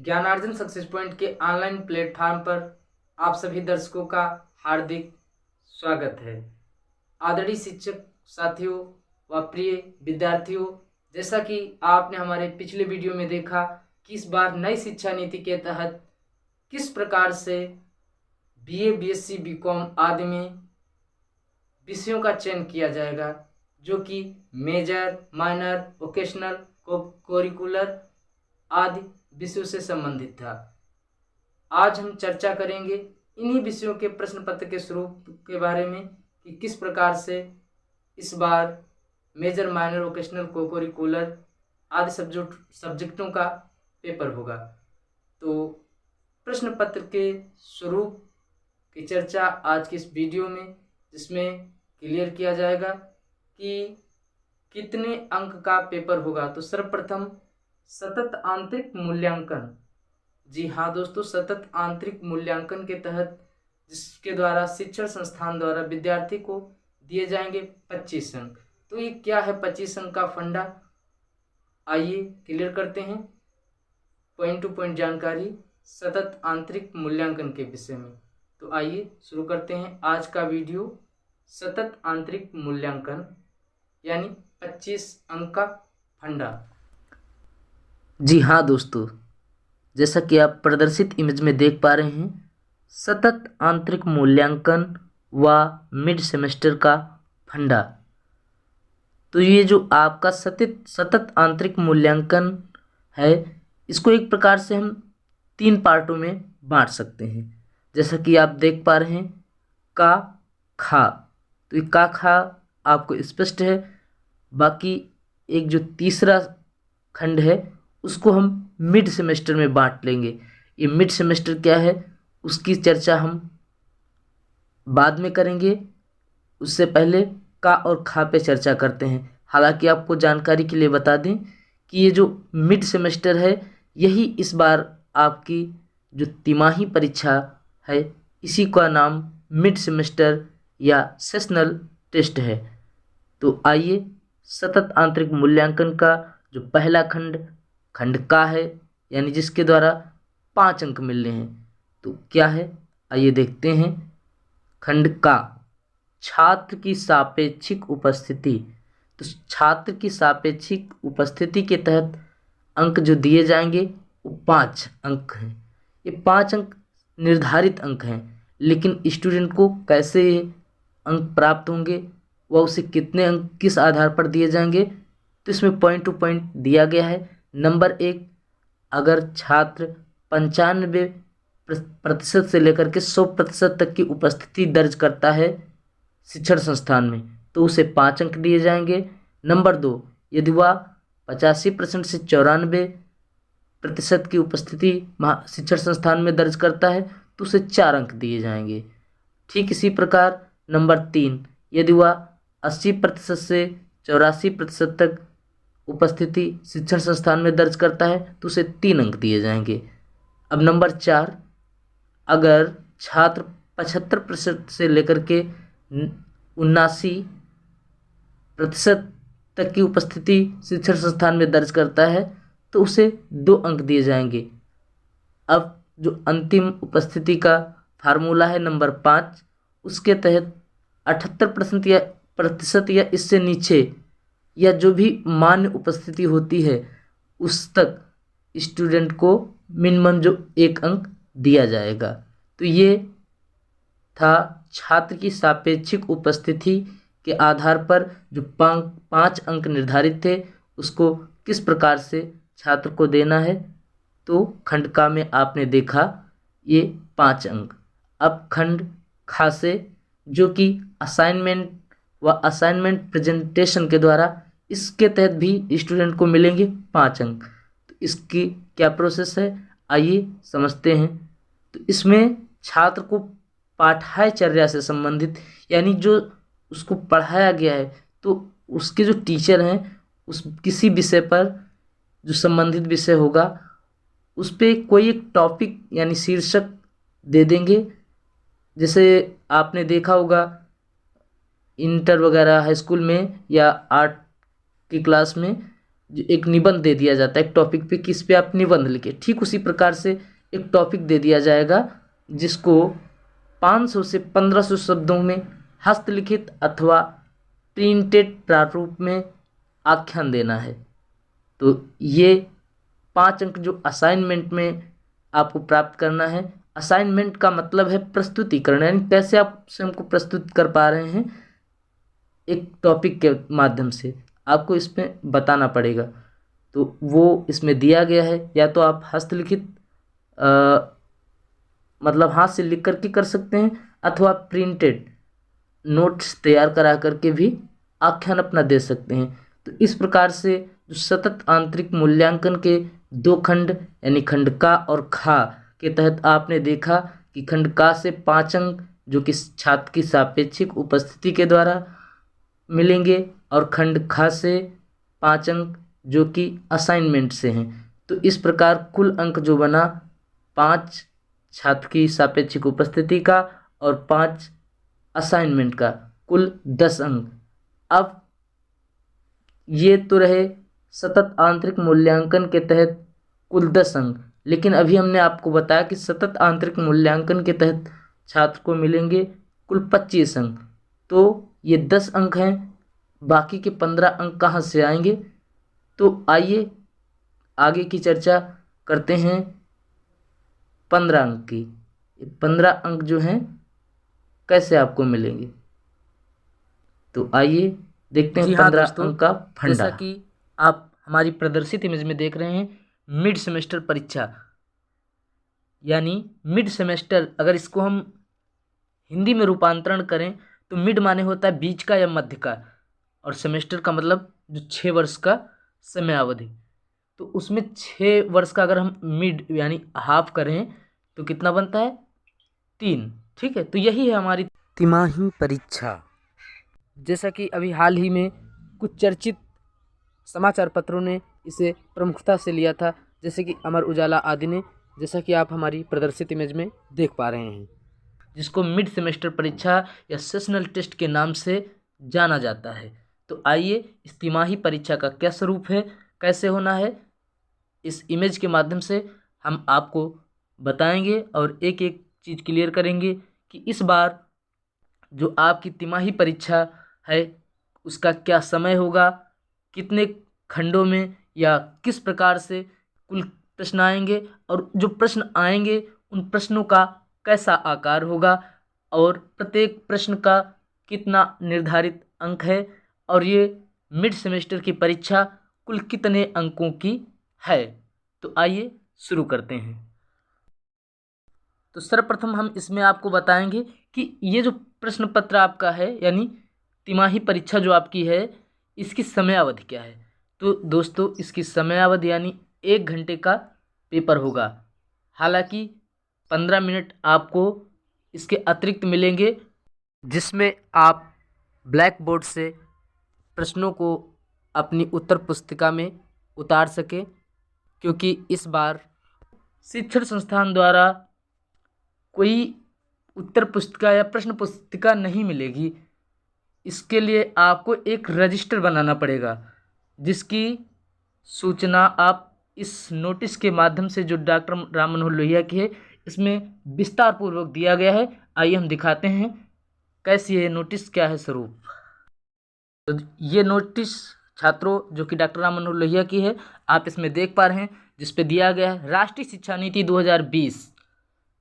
ज्ञानार्जन success point के online platform पर आप सभी दर्शकों का हार्दिक स्वागत है। आदरणीय शिक्षक साथियों व प्रिय विद्यार्थियों, जैसा कि आपने हमारे पिछले वीडियो में देखा कि इस बार नई शिक्षा नीति के तहत किस प्रकार से बीए, बीएससी, बीकॉम आदि में विषयों का चयन किया जाएगा, जो कि मेजर, माइनर, वोकेशनल, कोरिकुलर आदि विषयों से संबंधित था। आज हम चर्चा करेंगे इन्हीं विषयों के प्रश्न पत्र के स्वरूप के बारे में कि किस प्रकार से इस बार मेजर, माइनर, वोकेशनल, कोरिकुलर आदि सब्जेक्टों का पेपर होगा। तो प्रश्न पत्र के स्वरूप की चर्चा आज की इस वीडियो में, जिसमें क्लियर किया जाएगा कि कितने अंक का पेपर होगा। तो सर्वप्रथम सतत आंतरिक मूल्यांकन, जी हाँ दोस्तों, सतत आंतरिक मूल्यांकन के तहत जिसके द्वारा शिक्षण संस्थान द्वारा विद्यार्थी को दिए जाएंगे 25 अंक। तो ये क्या है 25 अंक का फंडा, आइए क्लियर करते हैं पॉइंट टू पॉइंट जानकारी सतत आंतरिक मूल्यांकन के विषय में। तो आइए शुरू करते हैं आज का वीडियो। सतत आंतरिक मूल्यांकन यानी 25 अंक का फंडा। जी हाँ दोस्तों, जैसा कि आप प्रदर्शित इमेज में देख पा रहे हैं, सतत आंतरिक मूल्यांकन व मिड सेमेस्टर का फंडा। तो ये जो आपका सतत आंतरिक मूल्यांकन है, इसको एक प्रकार से हम 3 पार्टों में बांट सकते हैं। जैसा कि आप देख पा रहे हैं का खा, तो ये का खा आपको स्पष्ट है। बाकी एक जो तीसरा खंड है उसको हम मिड सेमेस्टर में बांट लेंगे। ये मिड सेमेस्टर क्या है उसकी चर्चा हम बाद में करेंगे। उससे पहले का और खा पे चर्चा करते हैं। हालांकि आपको जानकारी के लिए बता दें कि ये जो मिड सेमेस्टर है, यही इस बार आपकी जो तिमाही परीक्षा है, इसी का नाम मिड सेमेस्टर या सेशनल टेस्ट है। तो आइए सतत आंतरिक मूल्यांकन का जो पहला खंड का है, यानी जिसके द्वारा 5 अंक मिल रहे हैं, तो क्या है आइए देखते हैं। खंड का, छात्र की सापेक्षिक उपस्थिति। तो छात्र की सापेक्षिक उपस्थिति के तहत अंक जो दिए जाएंगे वो 5 अंक हैं। ये 5 अंक निर्धारित अंक हैं, लेकिन स्टूडेंट को कैसे ये अंक प्राप्त होंगे व उसे कितने अंक किस आधार पर दिए जाएंगे, तो इसमें पॉइंट टू पॉइंट दिया गया है। नंबर 1, अगर छात्र 95% से लेकर के 100% तक की उपस्थिति दर्ज करता है शिक्षण संस्थान में, तो उसे 5 अंक दिए जाएंगे। नंबर 2, यदि वह 85% से 94% की उपस्थिति शिक्षण संस्थान में दर्ज करता है, तो उसे 4 अंक दिए जाएंगे। ठीक इसी प्रकार नंबर 3, यदि वह 80% से 84% तक उपस्थिति शिक्षण संस्थान में दर्ज करता है, तो उसे 3 अंक दिए जाएंगे। अब नंबर 4, अगर छात्र 75% से लेकर के 79% तक की उपस्थिति शिक्षण संस्थान में दर्ज करता है, तो उसे 2 अंक दिए जाएंगे। अब जो अंतिम उपस्थिति का फार्मूला है नंबर 5, उसके तहत 78% या इससे नीचे या जो भी मान्य उपस्थिति होती है, उस तक स्टूडेंट को मिनिमम जो 1 अंक दिया जाएगा। तो ये था छात्र की सापेक्षिक उपस्थिति के आधार पर जो 5 अंक निर्धारित थे, उसको किस प्रकार से छात्र को देना है। तो खंड का में आपने देखा ये 5 अंक। अब खंड खा से, जो कि असाइनमेंट व असाइनमेंट प्रेजेंटेशन के द्वारा, इसके तहत भी स्टूडेंट को मिलेंगे 5 अंक। तो इसकी क्या प्रोसेस है आइए समझते हैं। तो इसमें छात्र को पाठ्यचर्या से संबंधित, यानी जो उसको पढ़ाया गया है, तो उसके जो टीचर हैं उस किसी विषय पर जो संबंधित विषय होगा उस पर कोई एक टॉपिक यानी शीर्षक दे देंगे। जैसे आपने देखा होगा इंटर वगैरह हाई स्कूल में या आर्ट की क्लास में, जो एक निबंध दे दिया जाता है एक टॉपिक पे, किस पे आप निबंध लिखे, ठीक उसी प्रकार से एक टॉपिक दे दिया जाएगा जिसको 500 से 1500 शब्दों में हस्तलिखित अथवा प्रिंटेड प्रारूप में आख्यान देना है। तो ये 5 अंक जो असाइनमेंट में आपको प्राप्त करना है। असाइनमेंट का मतलब है प्रस्तुतिकरण, यानी कैसे आप स्वयं को प्रस्तुत कर पा रहे हैं एक टॉपिक के माध्यम से, आपको इसमें बताना पड़ेगा। तो वो इसमें दिया गया है, या तो आप हस्तलिखित मतलब हाथ से लिख करके कर सकते हैं, अथवा प्रिंटेड नोट्स तैयार करा करके भी आख्यान अपना दे सकते हैं। तो इस प्रकार से जो सतत आंतरिक मूल्यांकन के 2 खंड यानी खंड का और खा के तहत आपने देखा कि खंड का से 5 अंक जो कि छात्र की सापेक्षिक उपस्थिति के द्वारा मिलेंगे, और खंड खा से 5 अंक जो कि असाइनमेंट से हैं। तो इस प्रकार कुल अंक जो बना 5 छात्र की सापेक्षिक उपस्थिति का और 5 असाइनमेंट का, कुल 10 अंक। अब ये तो रहे सतत आंतरिक मूल्यांकन के तहत कुल 10 अंक, लेकिन अभी हमने आपको बताया कि सतत आंतरिक मूल्यांकन के तहत छात्र को मिलेंगे कुल 25 अंक। तो ये 10 अंक हैं, बाकी के 15 अंक कहाँ से आएंगे? तो आइए आगे की चर्चा करते हैं 15 अंक की। 15 अंक जो हैं कैसे आपको मिलेंगे, तो आइए देखते हैं 15 अंक का फंडा। जैसा कि आप हमारी प्रदर्शित इमेज में देख रहे हैं, मिड सेमेस्टर परीक्षा यानी मिड सेमेस्टर, अगर इसको हम हिंदी में रूपांतरण करें तो मिड माने होता है बीच का या मध्य का, और सेमेस्टर का मतलब जो 6 वर्ष का समय अवधि। तो उसमें 6 वर्ष का अगर हम मिड यानी हाफ करें तो कितना बनता है? 3। ठीक है, तो यही है हमारी तिमाही परीक्षा। जैसा कि अभी हाल ही में कुछ चर्चित समाचार पत्रों ने इसे प्रमुखता से लिया था, जैसे कि अमर उजाला आदि ने, जैसा कि आप हमारी प्रदर्शित इमेज में देख पा रहे हैं, जिसको मिड सेमेस्टर परीक्षा या सेशनल टेस्ट के नाम से जाना जाता है। तो आइए इस तिमाही परीक्षा का क्या स्वरूप है, कैसे होना है, इस इमेज के माध्यम से हम आपको बताएंगे और एक एक चीज़ क्लियर करेंगे कि इस बार जो आपकी तिमाही परीक्षा है उसका क्या समय होगा, कितने खंडों में या किस प्रकार से कुल प्रश्न आएंगे, और जो प्रश्न आएंगे उन प्रश्नों का कैसा आकार होगा, और प्रत्येक प्रश्न का कितना निर्धारित अंक है, और ये मिड सेमेस्टर की परीक्षा कुल कितने अंकों की है। तो आइए शुरू करते हैं। तो सर्वप्रथम हम इसमें आपको बताएंगे कि ये जो प्रश्न पत्र आपका है यानी तिमाही परीक्षा जो आपकी है, इसकी समय अवधि क्या है। तो दोस्तों इसकी समय अवधि यानी 1 घंटे का पेपर होगा। हालांकि 15 मिनट आपको इसके अतिरिक्त मिलेंगे, जिसमें आप ब्लैक बोर्ड से प्रश्नों को अपनी उत्तर पुस्तिका में उतार सकें, क्योंकि इस बार शिक्षण संस्थान द्वारा कोई उत्तर पुस्तिका या प्रश्न पुस्तिका नहीं मिलेगी। इसके लिए आपको एक रजिस्टर बनाना पड़ेगा, जिसकी सूचना आप इस नोटिस के माध्यम से जो डॉक्टर राम मनोहर लोहिया की है, इसमें विस्तार पूर्वक दिया गया है। आइए हम दिखाते हैं कैसी है नोटिस, क्या है स्वरूप। तो ये नोटिस छात्रों जो कि डॉक्टर राम मनोहर लोहिया की है, आप इसमें देख पा रहे हैं, जिस पे दिया गया है राष्ट्रीय शिक्षा नीति 2020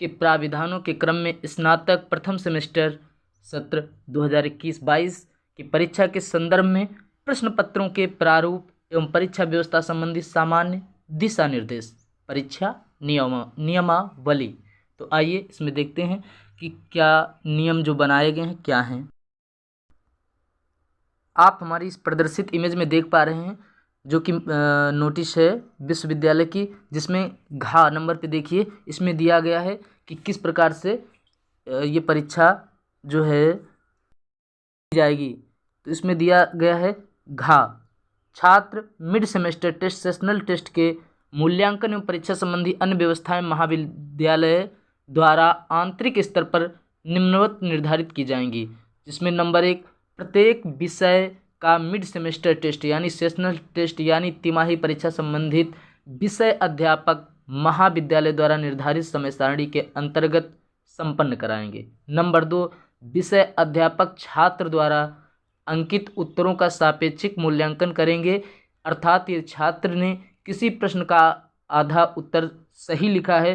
के प्राविधानों के क्रम में स्नातक प्रथम सेमेस्टर सत्र 2021-22 की परीक्षा के संदर्भ में प्रश्न पत्रों के प्रारूप एवं परीक्षा व्यवस्था संबंधी सामान्य दिशा निर्देश, परीक्षा नियमावली। तो आइए इसमें देखते हैं कि क्या नियम जो बनाए गए हैं क्या हैं। आप हमारी इस प्रदर्शित इमेज में देख पा रहे हैं जो कि नोटिस है विश्वविद्यालय की, जिसमें घ नंबर पे देखिए इसमें दिया गया है कि किस प्रकार से ये परीक्षा जो है जाएगी। तो इसमें दिया गया है घ छात्र mid semester test sessional test के मूल्यांकन एवं परीक्षा संबंधी अन्य व्यवस्थाएं महाविद्यालय द्वारा आंतरिक स्तर पर निम्नवत निर्धारित की जाएंगी, जिसमें नंबर 1 प्रत्येक विषय का मिड सेमेस्टर टेस्ट यानी सेशनल टेस्ट यानी तिमाही परीक्षा संबंधित विषय अध्यापक महाविद्यालय द्वारा निर्धारित समय सारणी के अंतर्गत संपन्न कराएंगे। नंबर 2, विषय अध्यापक छात्र द्वारा अंकित उत्तरों का सापेक्षिक मूल्यांकन करेंगे, अर्थात ये छात्र ने किसी प्रश्न का आधा उत्तर सही लिखा है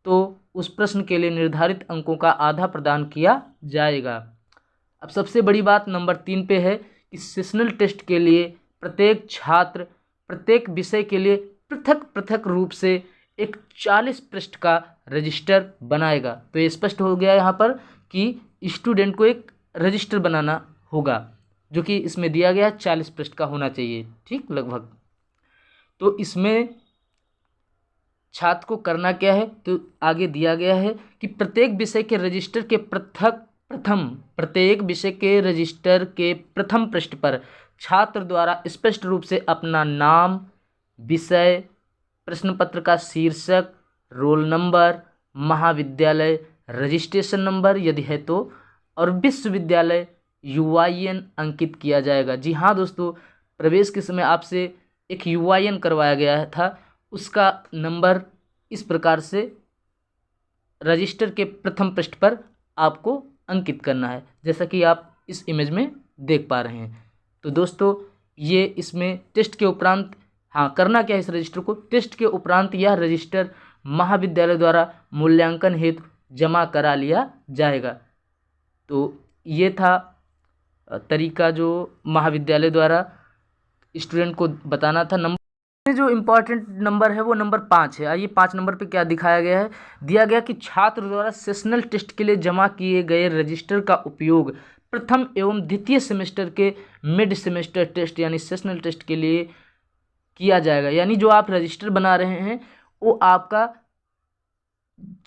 तो उस प्रश्न के लिए निर्धारित अंकों का आधा प्रदान किया जाएगा। अब सबसे बड़ी बात नंबर 3 पे है कि सेशनल टेस्ट के लिए प्रत्येक छात्र प्रत्येक विषय के लिए पृथक पृथक रूप से एक 40 पृष्ठ का रजिस्टर बनाएगा। तो ये स्पष्ट हो गया यहाँ पर कि स्टूडेंट को एक रजिस्टर बनाना होगा, जो कि इसमें दिया गया 40 पृष्ठ का होना चाहिए, ठीक लगभग। तो इसमें छात्र को करना क्या है, तो आगे दिया गया है कि प्रत्येक विषय के रजिस्टर के प्रत्येक विषय के रजिस्टर के प्रथम पृष्ठ पर छात्र द्वारा स्पष्ट रूप से अपना नाम, विषय, प्रश्न पत्र का शीर्षक, रोल नंबर, महाविद्यालय रजिस्ट्रेशन नंबर यदि है तो, और विश्वविद्यालय UIN अंकित किया जाएगा। जी हाँ दोस्तों, प्रवेश के समय आपसे एक UIN करवाया गया था, उसका नंबर इस प्रकार से रजिस्टर के प्रथम पृष्ठ पर आपको अंकित करना है, जैसा कि आप इस इमेज में देख पा रहे हैं। तो दोस्तों ये इसमें टेस्ट के उपरांत करना क्या है, इस रजिस्टर को टेस्ट के उपरांत यह रजिस्टर महाविद्यालय द्वारा मूल्यांकन हेतु जमा करा लिया जाएगा। तो ये था तरीका जो महाविद्यालय द्वारा स्टूडेंट को बताना था। नंबर जो इम्पॉर्टेंट नंबर है वो नंबर 5 है। आइए 5 नंबर पे क्या दिखाया गया है, दिया गया कि छात्र द्वारा सेशनल टेस्ट के लिए जमा किए गए रजिस्टर का उपयोग प्रथम एवं द्वितीय सेमेस्टर के मिड सेमेस्टर टेस्ट यानी सेशनल टेस्ट के लिए किया जाएगा। यानी जो आप रजिस्टर बना रहे हैं वो आपका,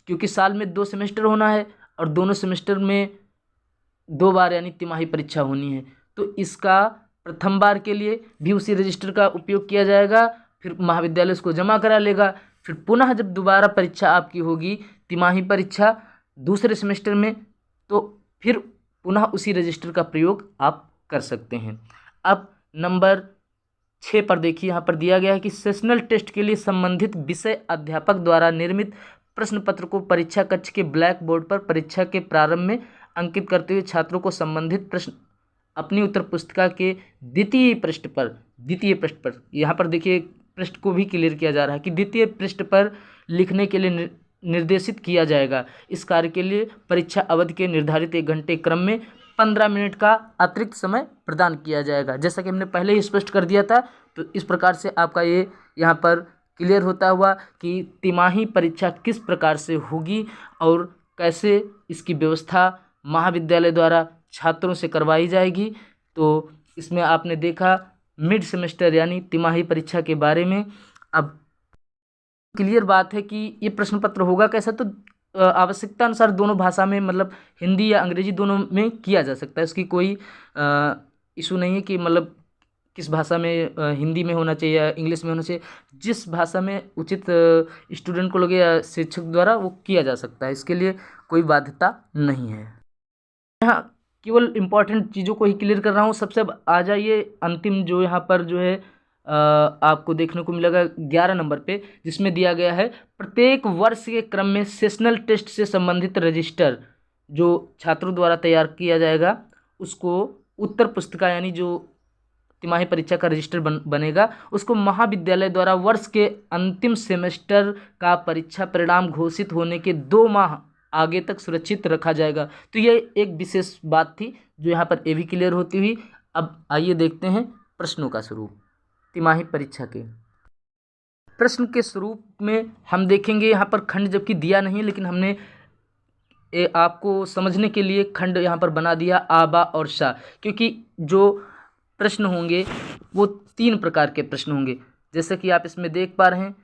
क्योंकि साल में 2 सेमेस्टर होना है और दोनों सेमेस्टर में 2 बार यानी तिमाही परीक्षा होनी है, तो इसका प्रथम बार के लिए भी उसी रजिस्टर का उपयोग किया जाएगा। फिर महाविद्यालय उसको जमा करा लेगा, फिर पुनः जब दोबारा परीक्षा आपकी होगी तिमाही परीक्षा दूसरे सेमेस्टर में, तो फिर पुनः उसी रजिस्टर का प्रयोग आप कर सकते हैं। अब नंबर 6 पर देखिए, यहाँ पर दिया गया है कि सेशनल टेस्ट के लिए संबंधित विषय अध्यापक द्वारा निर्मित प्रश्न पत्र को परीक्षा कक्ष के ब्लैक बोर्ड पर परीक्षा के प्रारंभ में अंकित करते हुए छात्रों को संबंधित प्रश्न अपनी उत्तर पुस्तिका के द्वितीय पृष्ठ पर यहाँ पर देखिए पृष्ठ को भी क्लियर किया जा रहा है कि द्वितीय पृष्ठ पर लिखने के लिए निर्देशित किया जाएगा। इस कार्य के लिए परीक्षा अवधि के निर्धारित 1 घंटे क्रम में 15 मिनट का अतिरिक्त समय प्रदान किया जाएगा। जैसा कि हमने पहले ही स्पष्ट कर दिया था, तो इस प्रकार से आपका ये यहाँ पर क्लियर होता हुआ कि तिमाही परीक्षा किस प्रकार से होगी और कैसे इसकी व्यवस्था महाविद्यालय द्वारा छात्रों से करवाई जाएगी। तो इसमें आपने देखा मिड सेमेस्टर यानी तिमाही परीक्षा के बारे में। अब क्लियर बात है कि ये प्रश्न पत्र होगा कैसा, तो आवश्यकता अनुसार दोनों भाषा में, मतलब हिंदी या अंग्रेजी दोनों में किया जा सकता है। इसकी कोई इशू नहीं है कि मतलब किस भाषा में, हिंदी में होना चाहिए या इंग्लिश में होना चाहिए। जिस भाषा में उचित स्टूडेंट को लगे या शिक्षक द्वारा वो किया जा सकता है, इसके लिए कोई बाध्यता नहीं है। यहाँ केवल इम्पॉर्टेंट चीज़ों को ही क्लियर कर रहा हूँ। सबसे अब आ जाइए अंतिम जो यहाँ पर जो है आपको देखने को मिलेगा 11 नंबर पे, जिसमें दिया गया है प्रत्येक वर्ष के क्रम में सेशनल टेस्ट से संबंधित रजिस्टर जो छात्रों द्वारा तैयार किया जाएगा उसको उत्तर पुस्तिका यानी जो तिमाही परीक्षा का रजिस्टर बनेगा उसको महाविद्यालय द्वारा वर्ष के अंतिम सेमेस्टर का परीक्षा परिणाम घोषित होने के 2 माह आगे तक सुरक्षित रखा जाएगा। तो ये एक विशेष बात थी जो यहाँ पर ये भी क्लियर होती हुई। अब आइए देखते हैं प्रश्नों का स्वरूप। तिमाही परीक्षा के प्रश्न के स्वरूप में हम देखेंगे यहाँ पर खंड जबकि दिया नहीं, लेकिन हमने आपको समझने के लिए खंड यहाँ पर बना दिया आ, बा और शा, क्योंकि जो प्रश्न होंगे वो 3 प्रकार के प्रश्न होंगे। जैसे कि आप इसमें देख पा रहे हैं,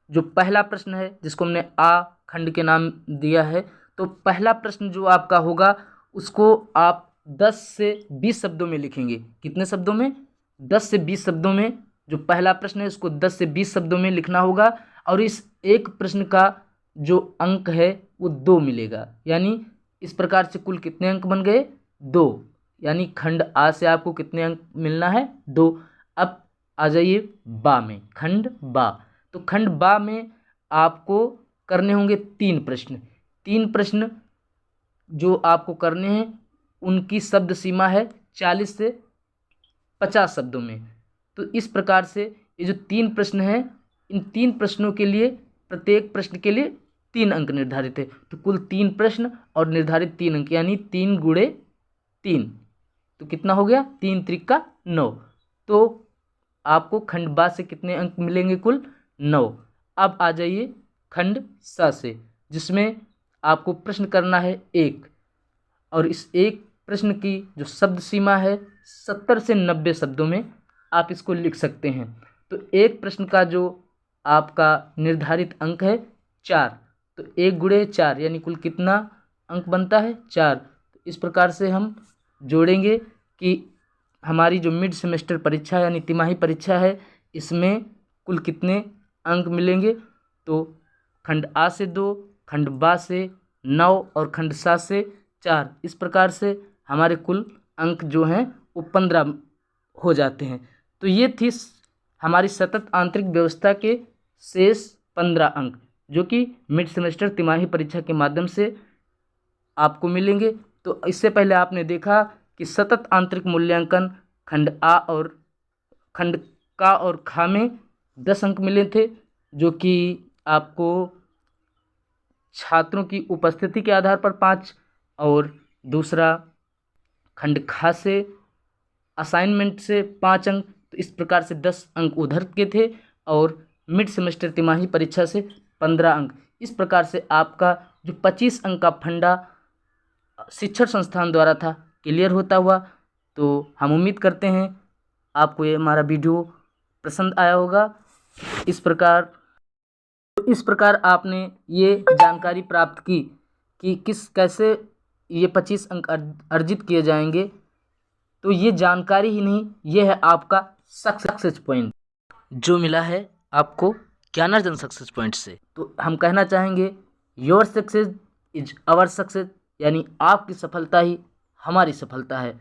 जो पहला प्रश्न है जिसको हमने आ खंड के नाम दिया है, तो पहला प्रश्न जो आपका होगा उसको आप 10 से 20 शब्दों में लिखेंगे। कितने शब्दों में? 10 से 20 शब्दों में। जो पहला प्रश्न है उसको 10 से 20 शब्दों में लिखना होगा और इस एक प्रश्न का जो अंक है वो 2 मिलेगा। यानी इस प्रकार से कुल कितने अंक बन गए? 2। यानी खंड आ से आपको कितने अंक मिलना है? 2। अब आ जाइए बा में, खंड बा। तो खंड बा में आपको करने होंगे 3 प्रश्न। 3 प्रश्न जो आपको करने हैं उनकी शब्द सीमा है 40 से 50 शब्दों में। तो इस प्रकार से ये जो 3 प्रश्न हैं, इन 3 प्रश्नों के लिए प्रत्येक प्रश्न के लिए 3 अंक निर्धारित है। तो कुल 3 प्रश्न और निर्धारित 3 अंक, यानी 3 गुणे 3, तो कितना हो गया? 3 त्रिका 9। तो आपको खंड बा से कितने अंक मिलेंगे? कुल 9। अब आ जाइए खंड सा से, जिसमें आपको प्रश्न करना है 1, और इस एक प्रश्न की जो शब्द सीमा है 70 से 90 शब्दों में आप इसको लिख सकते हैं। तो एक प्रश्न का जो आपका निर्धारित अंक है 4, तो 1 गुणे 4 यानी कुल कितना अंक बनता है? 4। तो इस प्रकार से हम जोड़ेंगे कि हमारी जो मिड सेमेस्टर परीक्षा यानी तिमाही परीक्षा है, इसमें कुल कितने अंक मिलेंगे। तो खंड आ से 2, खंड बा से 9 और खंड सा से 4, इस प्रकार से हमारे कुल अंक जो हैं वो 15 हो जाते हैं। तो ये थी हमारी सतत आंतरिक व्यवस्था के शेष 15 अंक, जो कि मिड सेमेस्टर तिमाही परीक्षा के माध्यम से आपको मिलेंगे। तो इससे पहले आपने देखा कि सतत आंतरिक मूल्यांकन खंड आ और खंड का और खा में 10 अंक मिले थे, जो कि आपको छात्रों की उपस्थिति के आधार पर 5, और दूसरा खंड खा से असाइनमेंट से 5 अंक। तो इस प्रकार से 10 अंक उधर के थे, और मिड सेमेस्टर तिमाही परीक्षा से 15 अंक। इस प्रकार से आपका जो 25 अंक का फंडा शिक्षण संस्थान द्वारा था, क्लियर होता हुआ। तो हम उम्मीद करते हैं आपको ये हमारा वीडियो पसंद आया होगा। इस प्रकार आपने ये जानकारी प्राप्त की कि कैसे ये 25 अंक अर्जित किए जाएंगे। तो ये जानकारी ही नहीं, ये है आपका सक्सेस पॉइंट जो मिला है आपको ज्ञानार्जन सक्सेस पॉइंट से। तो हम कहना चाहेंगे your success is our success, यानी आपकी सफलता ही हमारी सफलता है।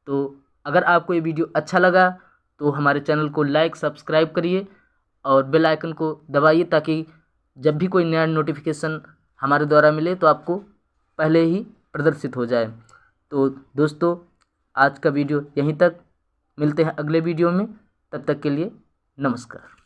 तो अगर आपको ये वीडियो अच्छा लगा तो हमारे चैनल को लाइक सब्सक्राइब करिए और बेल आइकन को दबाइए, ताकि जब भी कोई नया नोटिफिकेशन हमारे द्वारा मिले तो आपको पहले ही प्रदर्शित हो जाए। तो दोस्तों, आज का वीडियो यहीं तक, मिलते हैं अगले वीडियो में। तब तक के लिए नमस्कार।